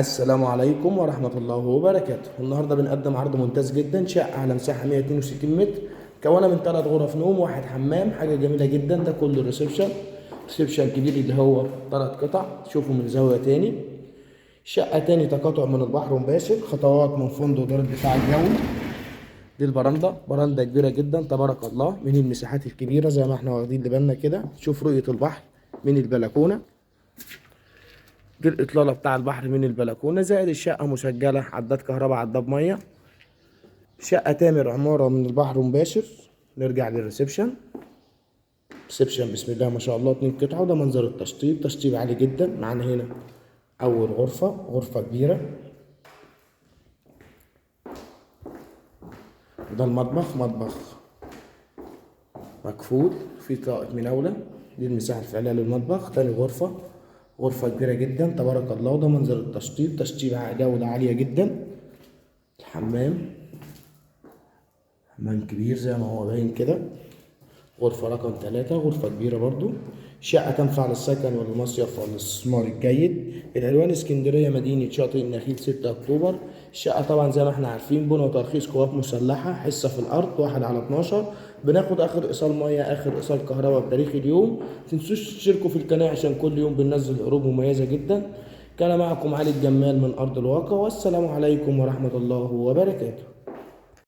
السلام عليكم ورحمة الله وبركاته. النهارده بنقدم عرض ممتاز جدا، شقة على مساحة 162 متر، مكونة من 3 غرف نوم، واحد حمام، حاجة جميلة جدا. ده كله ريسبشن كبير اللي هو 3 قطع. شوفوا من زاوية تاني. شقة تاني تقاطع من البحر مباشر، خطوات من فندق دار الدفاع الجوي. دي برندة كبيرة جدا تبارك الله، من المساحات الكبيرة زي ما احنا واخدين بالنا كده. شوف رؤية البحر من البلكونة. دي الإطلالة بتاع البحر من البلكونة، زائد الشقة مسجلة عداد كهرباء عداد مية. شقة تامر عمارة من البحر مباشر. نرجع للريسبشن. ريسبشن بسم الله ما شاء الله، 2 قطعة. وده منظر تشطيب عالي جدا. معانا هنا أول غرفة كبيرة. ده المطبخ مقفول في طاقة مناولة. دي المساحة الفعلية للمطبخ. تاني غرفة كبيرة جدا تبارك الله. وده منظر تشطيب جودة عالية جدا. الحمام حمام كبير زي ما هو باين كده. غرفة رقم 3، غرفة كبيرة برضو. شقة تنفع للسكن والمصيف والاستثمار الجيد. العنوان اسكندرية، مدينة شاطئ النخيل، 6 أكتوبر. الشقة طبعا زي ما احنا عارفين بنى وترخيص قوات مسلحة، حصة في الأرض 1/12. بناخد آخر إيصال مية آخر إيصال كهرباء بتاريخ اليوم. متنسوش تشتركوا في القناة عشان كل يوم بننزل عروض مميزة جدا. كان معكم علي الجمال من أرض الواقع، والسلام عليكم ورحمة الله وبركاته.